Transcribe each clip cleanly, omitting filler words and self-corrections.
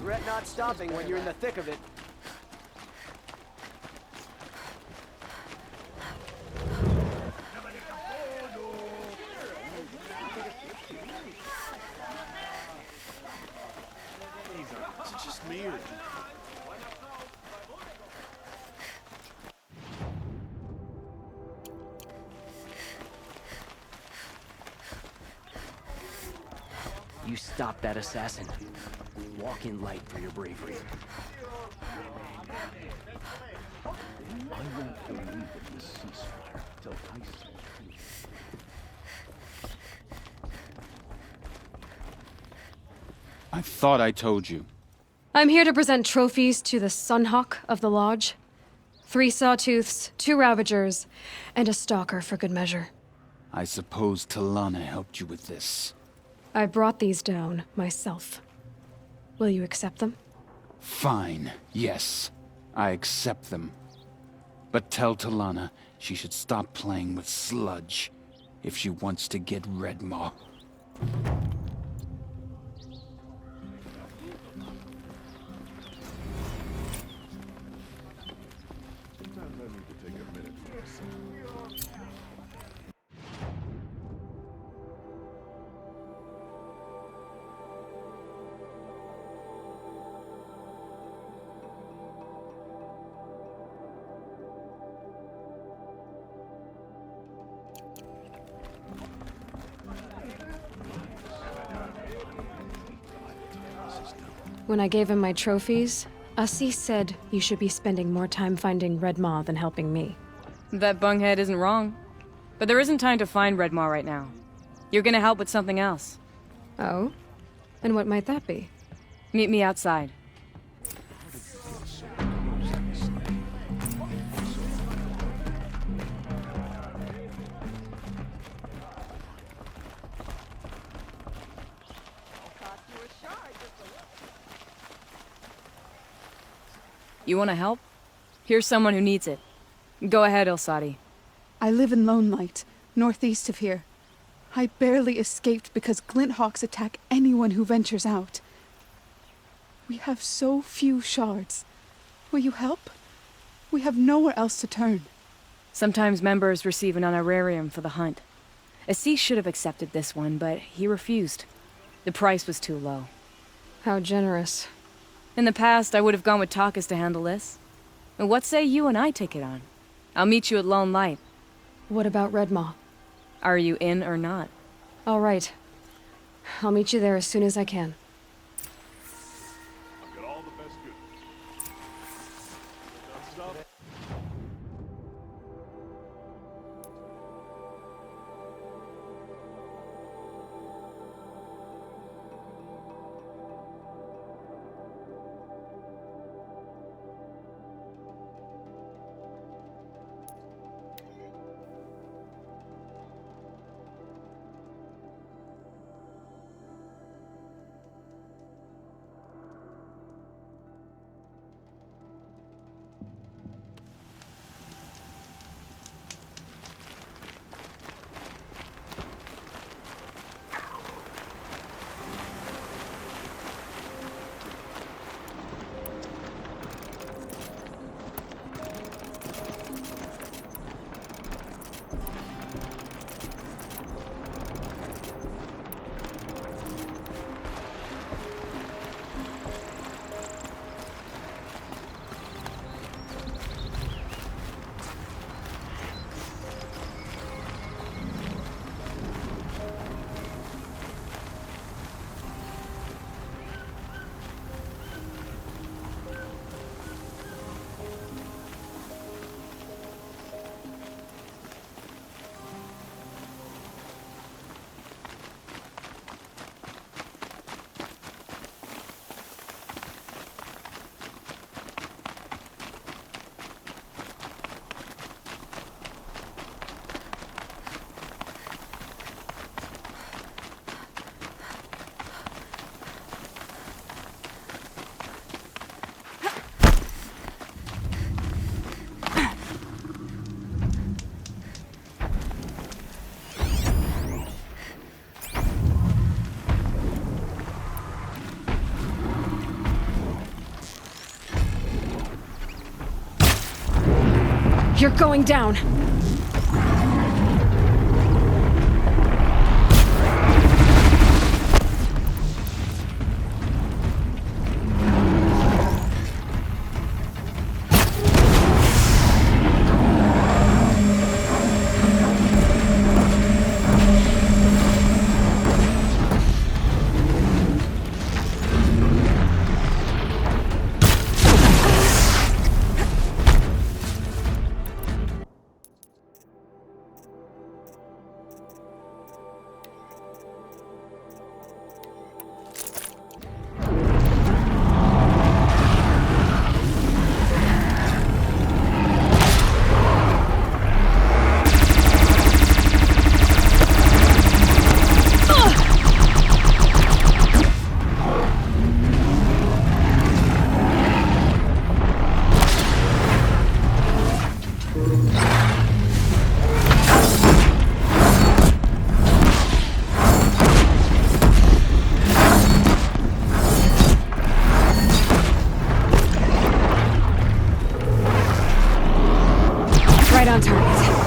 Regret not stopping when you're in the thick of it. Is it just me or... You stop that assassin. Walk in light for your bravery. I won't believe in this ceasefire till I see proof. I thought I told you. I'm here to present trophies to the Sunhawk of the Lodge. 3 sawtooths, 2 ravagers, and a stalker for good measure. I suppose Talana helped you with this. I brought these down myself. Will you accept them? Fine, yes. I accept them. But tell Talana she should stop playing with sludge if she wants to get Redmaw. When I gave him my trophies, Assis said you should be spending more time finding Redmaw than helping me. That bunghead isn't wrong. But there isn't time to find Redmaw right now. You're gonna help with something else. Oh? And what might that be? Meet me outside. You wanna help? Here's someone who needs it. Go ahead, Ilsati. I live in Lone Light, northeast of here. I barely escaped because Glinthawks attack anyone who ventures out. We have so few shards. Will you help? We have nowhere else to turn. Sometimes members receive an honorarium for the hunt. Assis should have accepted this one, but he refused. The price was too low. How generous. In the past, I would have gone with Takas to handle this. And what say you and I take it on? I'll meet you at Lone Light. What about Redmaw? Are you in or not? All right. I'll meet you there as soon as I can. I've got all the best good. Done stuff? You're going down. Right on target.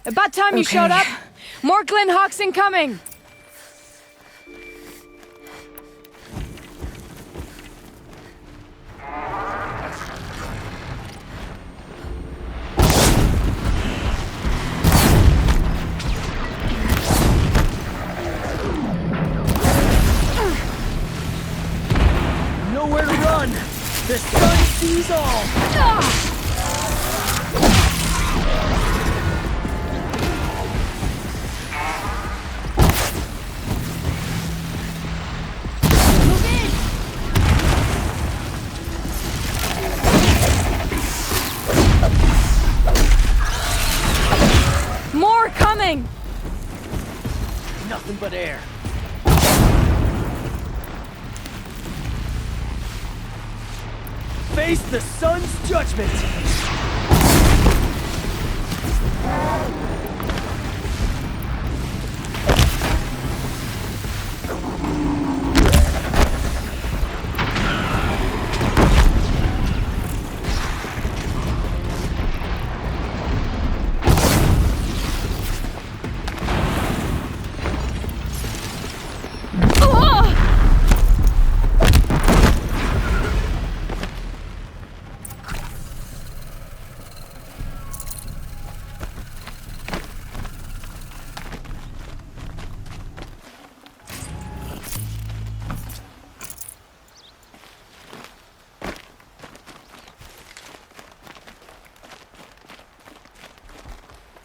About time you showed up! More Glenhawks incoming! Nowhere to run! The sun sees all! More coming! Nothing but air. Face the sun's judgment!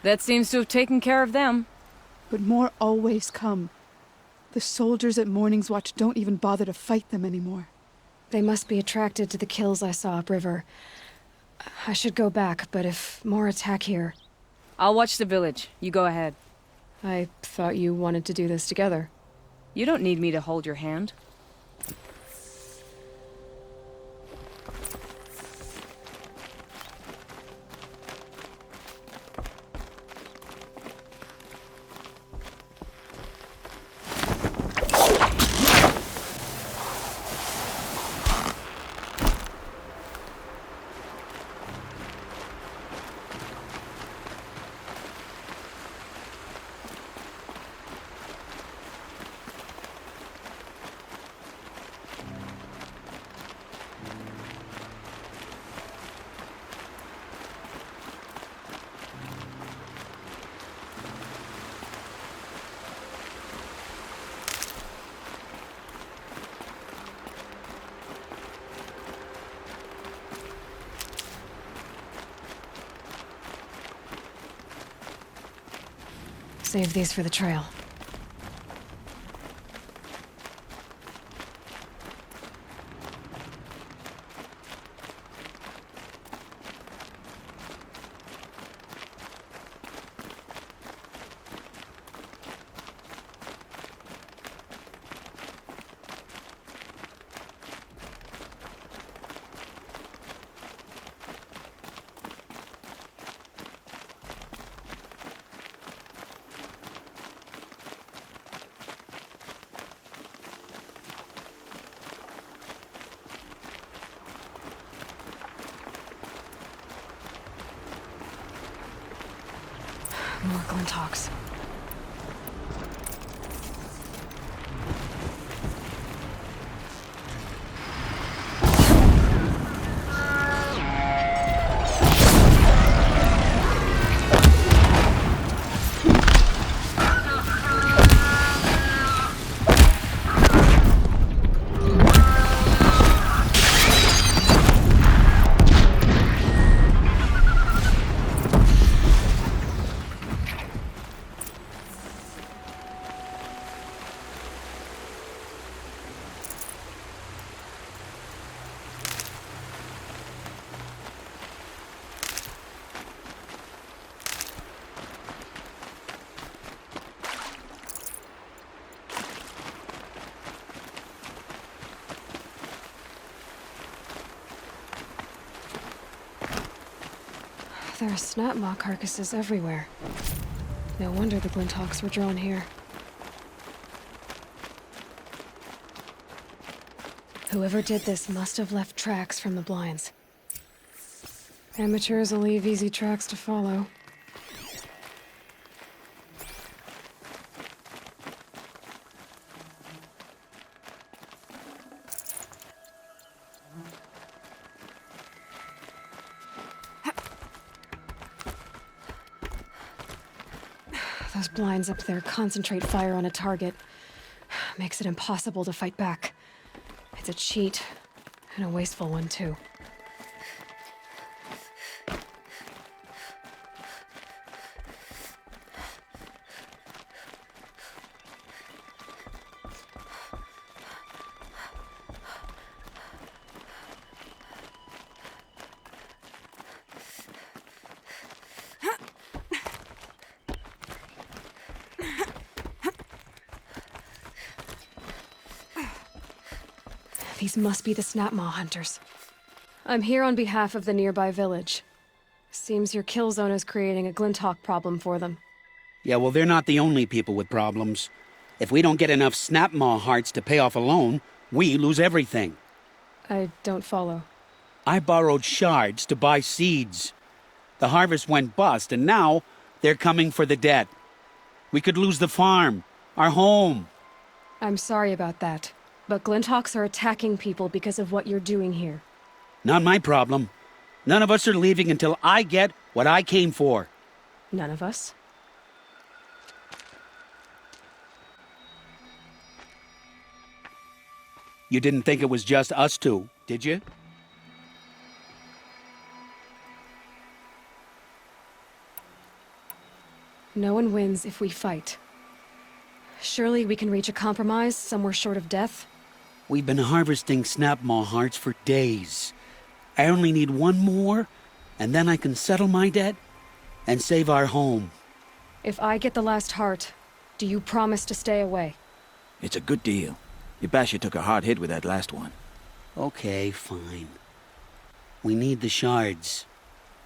That seems to have taken care of them. But more always come. The soldiers at Morning's Watch don't even bother to fight them anymore. They must be attracted to the kills I saw upriver. I should go back, but if more attack here... I'll watch the village. You go ahead. I thought you wanted to do this together. You don't need me to hold your hand. Save these for the trail. More Glinthawks. There are snapmaw carcasses everywhere. No wonder the Glinthawks were drawn here. Whoever did this must have left tracks from the blinds. Amateurs will leave easy tracks to follow. Those blinds up there concentrate fire on a target. Makes it impossible to fight back. It's a cheat, and a wasteful one, too. These must be the Snapmaw hunters. I'm here on behalf of the nearby village. Seems your kill zone is creating a Glinthawk problem for them. Yeah, well, they're not the only people with problems. If we don't get enough Snapmaw hearts to pay off a loan, we lose everything. I don't follow. I borrowed shards to buy seeds. The harvest went bust, and now they're coming for the debt. We could lose the farm, our home. I'm sorry about that, but Glinthawks are attacking people because of what you're doing here. Not my problem. None of us are leaving until I get what I came for. None of us? You didn't think it was just us two, did you? No one wins if we fight. Surely we can reach a compromise somewhere short of death? We've been harvesting snapmaw hearts for days. I only need one more, and then I can settle my debt and save our home. If I get the last heart, do you promise to stay away? It's a good deal. Yabasha took a hard hit with that last one. Okay, fine. We need the shards.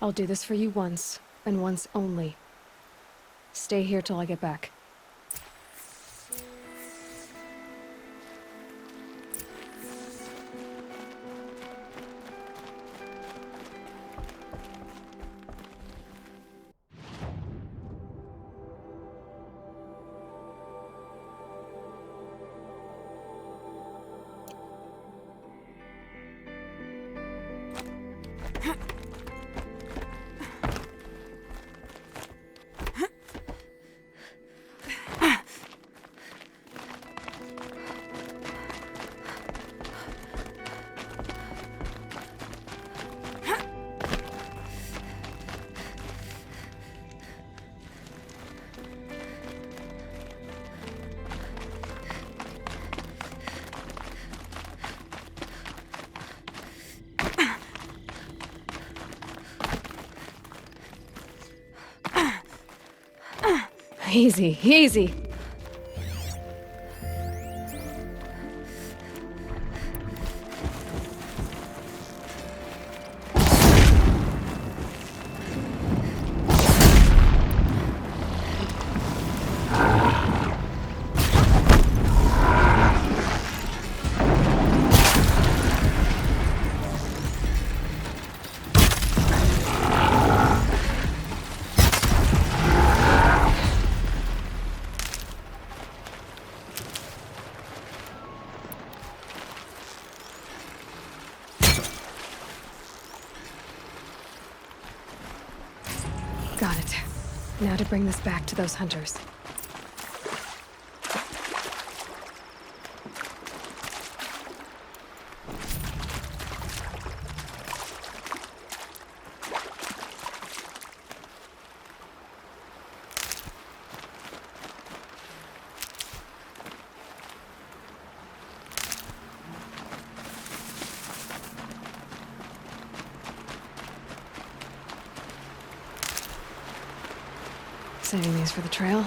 I'll do this for you once, and once only. Stay here till I get back. Easy, easy. Got it. Now to bring this back to those hunters. Saving these for the trail.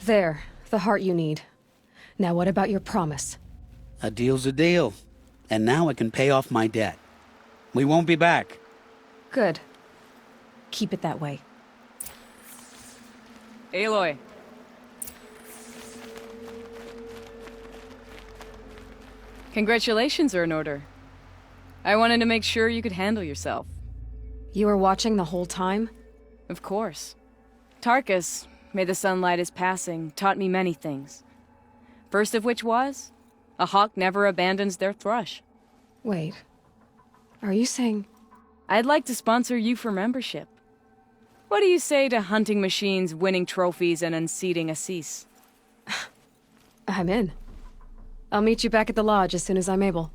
There, the heart you need. Now what about your promise? A deal's a deal. And now I can pay off my debt. We won't be back. Good. Keep it that way. Aloy. Congratulations are in order. I wanted to make sure you could handle yourself. You were watching the whole time? Of course. Tarkus, may the sunlight is passing, taught me many things. First of which was, a hawk never abandons their thrush. Wait. Are you saying... I'd like to sponsor you for membership. What do you say to hunting machines, winning trophies, and unseating Assis? I'm in. I'll meet you back at the lodge as soon as I'm able.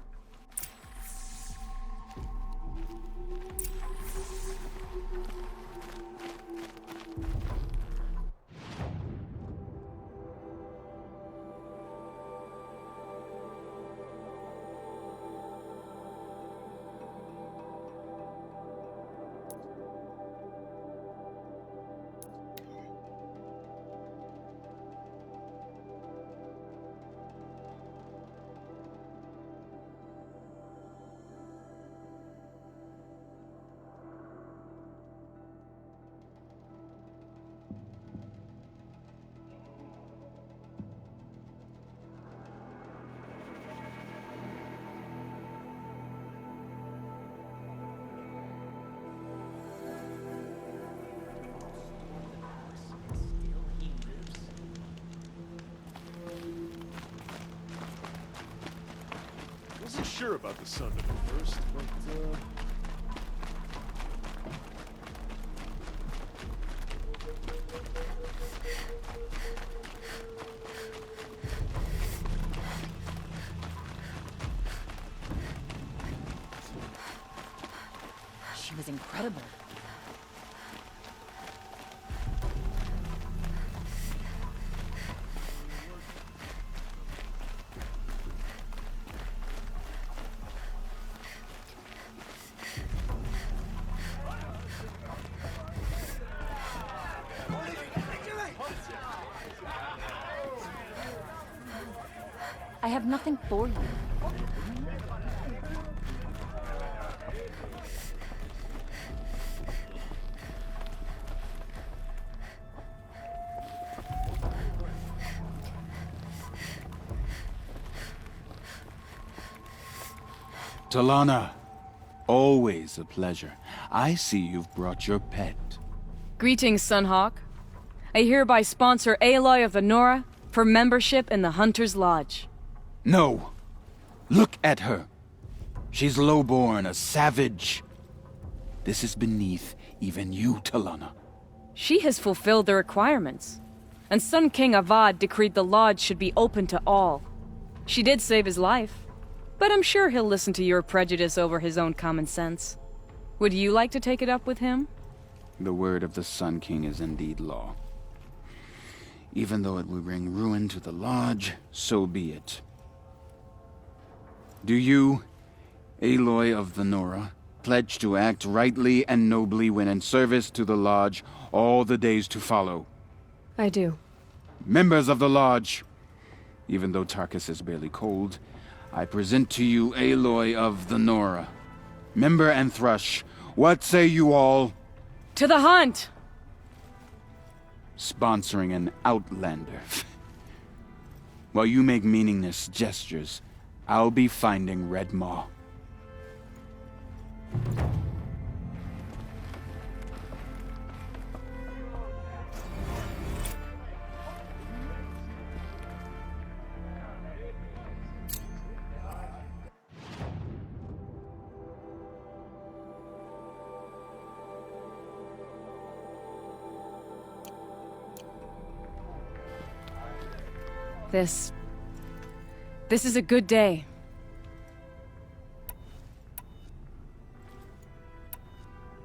sure about the sun at first, but, She was incredible. I have nothing for you. Talana, always a pleasure. I see you've brought your pet. Greetings, Sunhawk. I hereby sponsor Aloy of the Nora for membership in the Hunter's Lodge. No. Look at her. She's lowborn, a savage. This is beneath even you, Talana. She has fulfilled the requirements. And Sun King Avad decreed the lodge should be open to all. She did save his life, but I'm sure he'll listen to your prejudice over his own common sense. Would you like to take it up with him? The word of the Sun King is indeed law. Even though it will bring ruin to the lodge, so be it. Do you, Aloy of the Nora, pledge to act rightly and nobly when in service to the lodge all the days to follow? I do. Members of the lodge, even though Tarkus is barely cold, I present to you Aloy of the Nora. Member and Thrush, what say you all? To the hunt! Sponsoring an outlander. While you make meaningless gestures, I'll be finding Red Maw. This is a good day.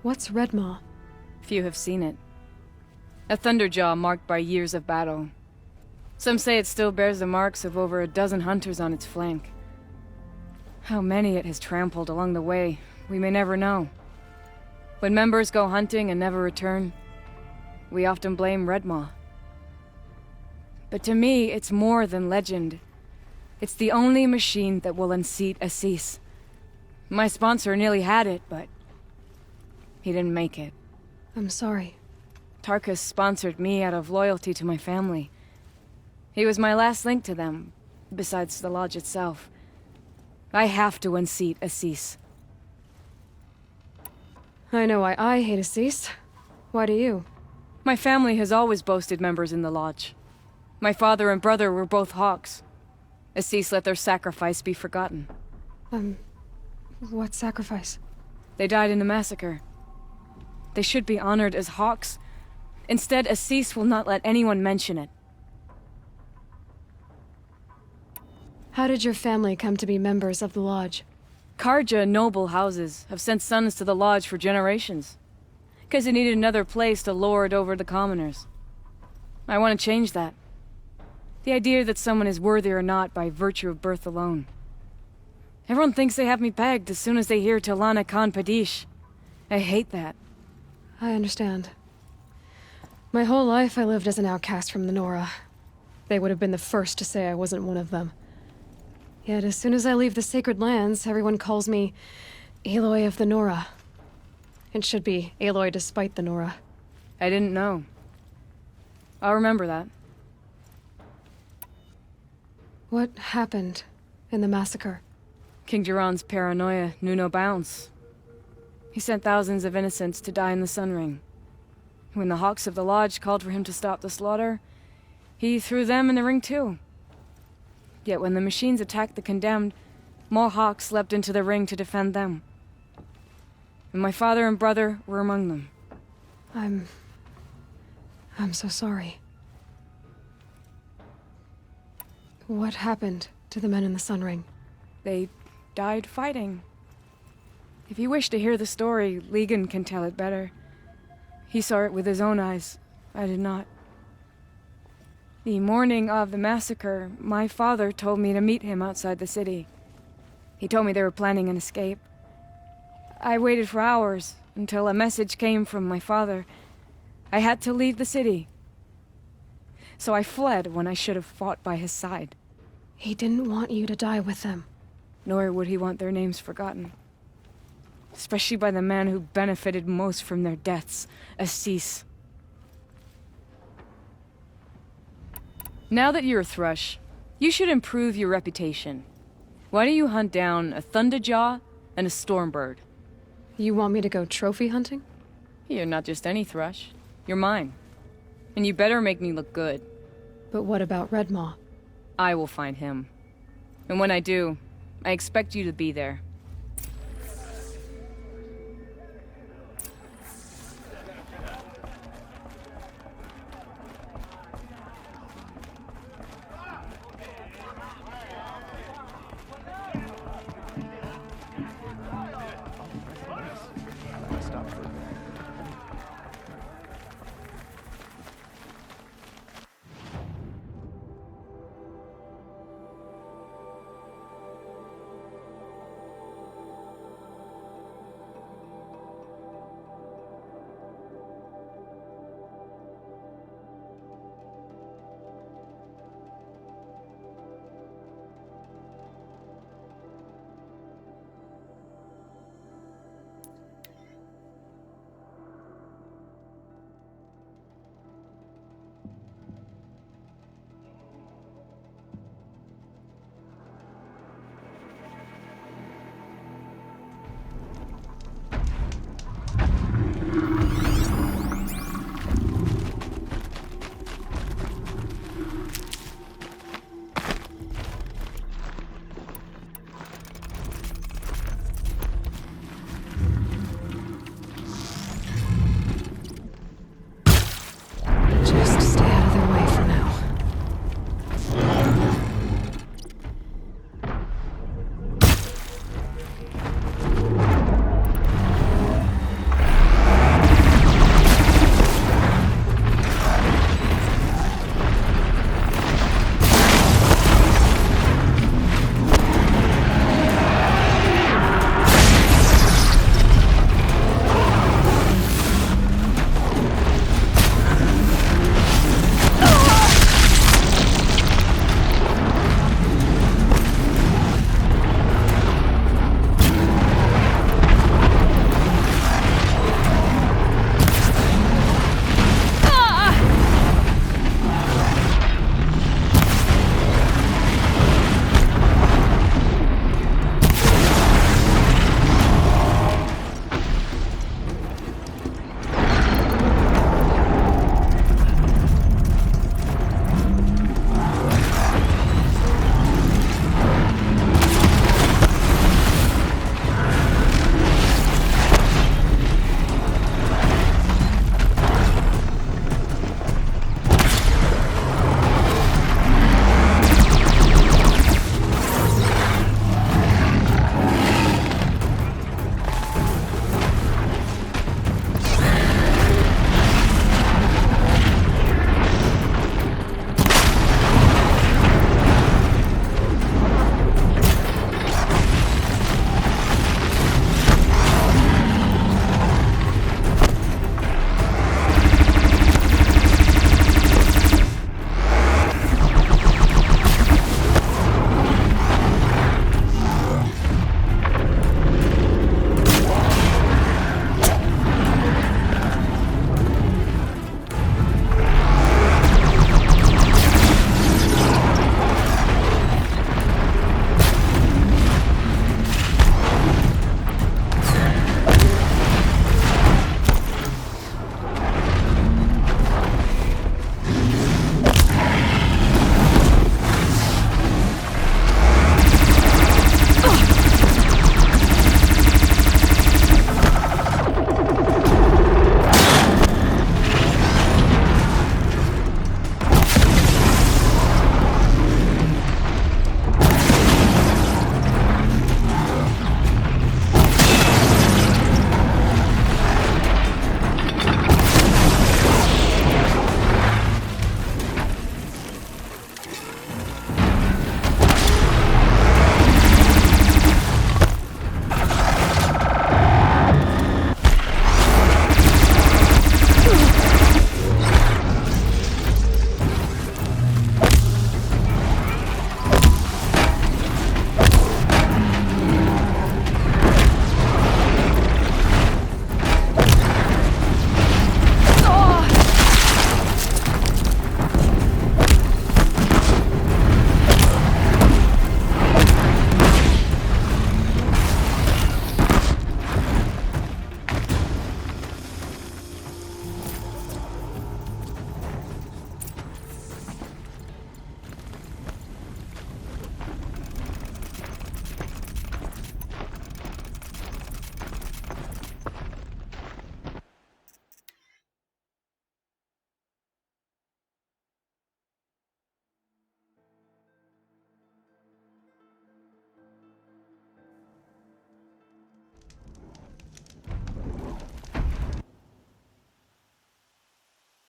What's Redmaw? Few have seen it. A thunderjaw marked by years of battle. Some say it still bears the marks of over a dozen hunters on its flank. How many it has trampled along the way, we may never know. When members go hunting and never return, we often blame Redmaw. But to me, it's more than legend. It's the only machine that will unseat Assis. My sponsor nearly had it, but he didn't make it. I'm sorry. Tarkus sponsored me out of loyalty to my family. He was my last link to them, besides the lodge itself. I have to unseat Assis. I know why I hate Assis. Why do you? My family has always boasted members in the lodge. My father and brother were both hawks. Assis let their sacrifice be forgotten. What sacrifice? They died in the massacre. They should be honored as hawks. Instead, Assis will not let anyone mention it. How did your family come to be members of the lodge? Karja noble houses have sent sons to the lodge for generations. Because they needed another place to lord over the commoners. I want to change that. The idea that someone is worthy or not by virtue of birth alone. Everyone thinks they have me pegged as soon as they hear Talana Khan Padish. I hate that. I understand. My whole life I lived as an outcast from the Nora. They would have been the first to say I wasn't one of them. Yet as soon as I leave the sacred lands, everyone calls me Aloy of the Nora. It should be Aloy despite the Nora. I didn't know. I'll remember that. What happened in the massacre? King Jiran's paranoia knew no bounds. He sent thousands of innocents to die in the Sun Ring. When the Hawks of the Lodge called for him to stop the slaughter, he threw them in the ring too. Yet when the machines attacked the condemned, more hawks leapt into the ring to defend them. And my father and brother were among them. I'm so sorry. What happened to the men in the Sun Ring? They died fighting. If you wish to hear the story, Legan can tell it better. He saw it with his own eyes. I did not. The morning of the massacre, my father told me to meet him outside the city. He told me they were planning an escape. I waited for hours until a message came from my father. I had to leave the city. So I fled when I should have fought by his side. He didn't want you to die with them. Nor would he want their names forgotten. Especially by the man who benefited most from their deaths, Assis. Now that you're a thrush, you should improve your reputation. Why don't you hunt down a Thunderjaw and a Stormbird? You want me to go trophy hunting? You're not just any thrush. You're mine. And you better make me look good. But what about Redmaw? I will find him. And when I do, I expect you to be there.